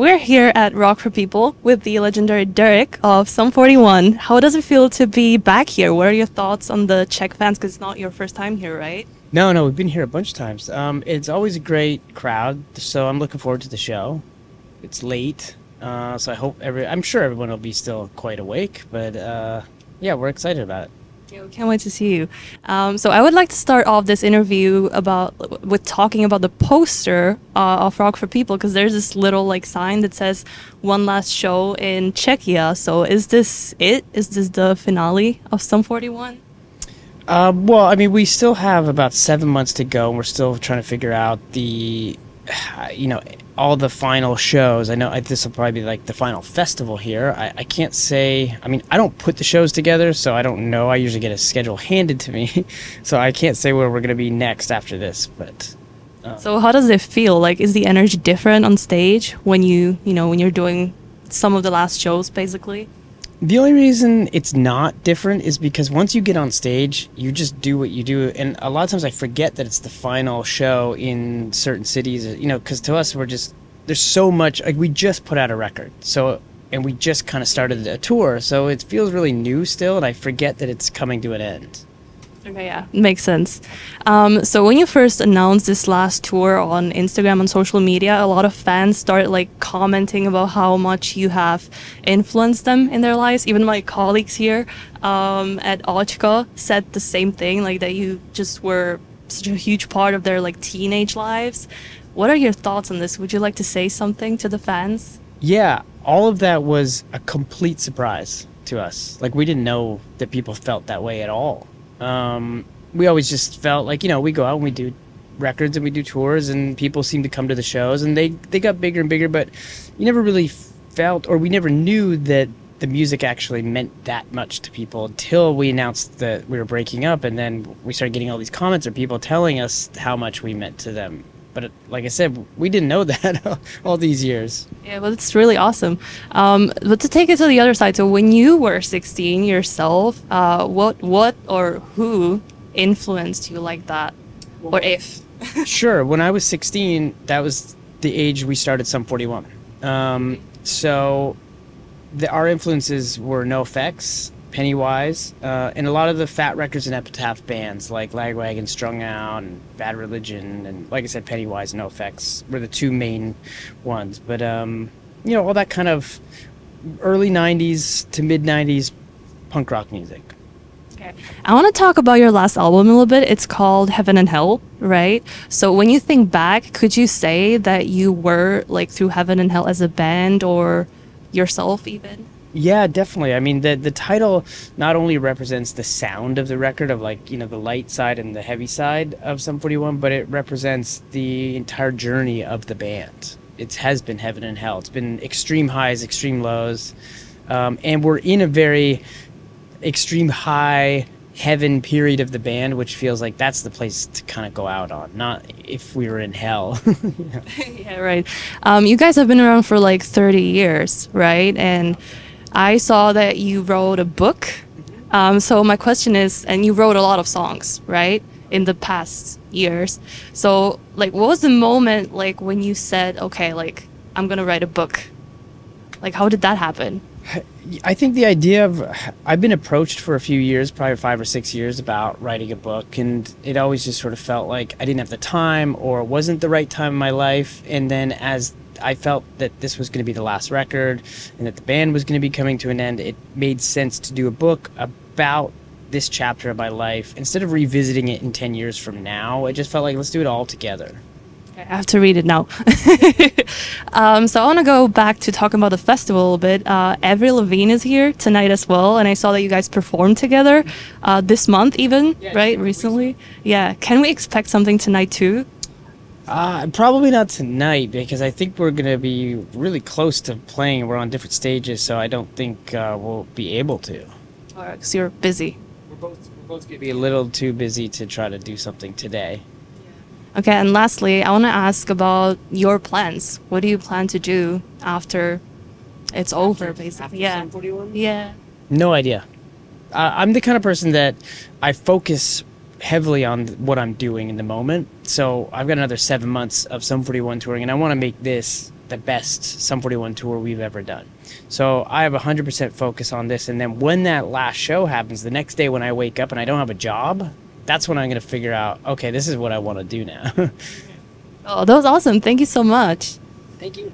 We're here at Rock for People with the legendary Deryck of Sum 41. How does it feel to be back here? What are your thoughts on the Czech fans? Because it's not your first time here, right? No, we've been here a bunch of times. It's always a great crowd, so I'm looking forward to the show. It's late, so I'm sure everyone will be still quite awake, but yeah, we're excited about it. Yeah, we can't wait to see you. So I would like to start off this interview with talking about the poster of Rock for People, because there's this little sign that says one last show in Czechia. So is this it? Is this the finale of Sum 41? Well, I mean, we still have about 7 months to go, and we're still trying to figure out all the final shows. I know this will probably be the final festival here. I can't say, I mean, I don't put the shows together, so I don't know. I usually get a schedule handed to me, so I can't say where we're going to be next after this, but... So how does it feel? Is the energy different on stage when when you're doing some of the last shows, basically? The only reason it's not different is because once you get on stage, you just do what you do. And a lot of times I forget that it's the final show in certain cities, because to us, there's so much, we just put out a record. And we just kind of started a tour. So it feels really new still. And I forget that it's coming to an end. Okay, yeah, makes sense. So when you first announced this last tour on Instagram and social media, a lot of fans started commenting about how much you have influenced them in their lives. Even my colleagues here at ÓČKO said the same thing, that you just were such a huge part of their teenage lives. What are your thoughts on this? Would you like to say something to the fans? Yeah, all of that was a complete surprise to us. We didn't know that people felt that way at all. We always just felt we go out and we do records and we do tours and people seem to come to the shows and they got bigger and bigger, but you never really felt, or we never knew that the music actually meant that much to people until we announced that we were breaking up, and then we started getting all these comments of people telling us how much we meant to them. But like I said, we didn't know that all these years. Yeah, well, it's really awesome. But to take it to the other side, so when you were 16 yourself, what or who influenced you like that? Or if? Sure. When I was 16, that was the age we started Sum 41. So our influences were NoFX, Pennywise, and a lot of the Fat Wreckers and Epitaph bands like Lagwagon, Strung Out, and Bad Religion, and like I said, Pennywise and NoFX were the two main ones. But all that kind of early 90s to mid 90s punk rock music. Okay. I want to talk about your last album a little bit. It's called Heaven and Hell, right? So when you think back, could you say that you were through Heaven and Hell as a band or yourself even? Yeah, definitely. I mean, the title not only represents the sound of the record of the light side and the heavy side of Sum 41, but it represents the entire journey of the band. It has been heaven and hell. It's been extreme highs, extreme lows, and we're in a very extreme high heaven period of the band, which feels like that's the place to kind of go out on, not if we were in hell. Yeah, right. You guys have been around for 30 years, right? And I saw that you wrote a book. So my question is, and you wrote a lot of songs, right, in the past years. So what was the moment when you said, okay, I'm gonna write a book? How did that happen? I think the idea of, I've been approached for a few years, probably 5 or 6 years, about writing a book, and it always just sort of felt like I didn't have the time or it wasn't the right time in my life. And then as I felt that this was going to be the last record and that the band was going to be coming to an end, it made sense to do a book about this chapter of my life. Instead of revisiting it in 10 years from now, it just felt like, let's do it all together. I have to read it now. So I want to go back to talking about the festival a little bit. Avril Lavigne is here tonight as well, and I saw that you guys performed together this month even, yeah, right? Recently. Yeah. Can we expect something tonight too? Probably not tonight, because I think we're going to be really close to playing. We're on different stages, so I don't think we'll be able to. All right, because you're busy. We're both going to be a little too busy to try to do something today. Okay, and lastly, I want to ask about your plans. What do you plan to do after it's over, basically? Yeah. Yeah. No idea. I'm the kind of person that I focus heavily on what I'm doing in the moment. So I've got another 7 months of Sum 41 touring, and I want to make this the best Sum 41 tour we've ever done. So I have 100% focus on this. And then when that last show happens, the next day when I wake up and I don't have a job, that's when I'm going to figure out, okay, this is what I want to do now. Oh, that was awesome. Thank you so much. Thank you.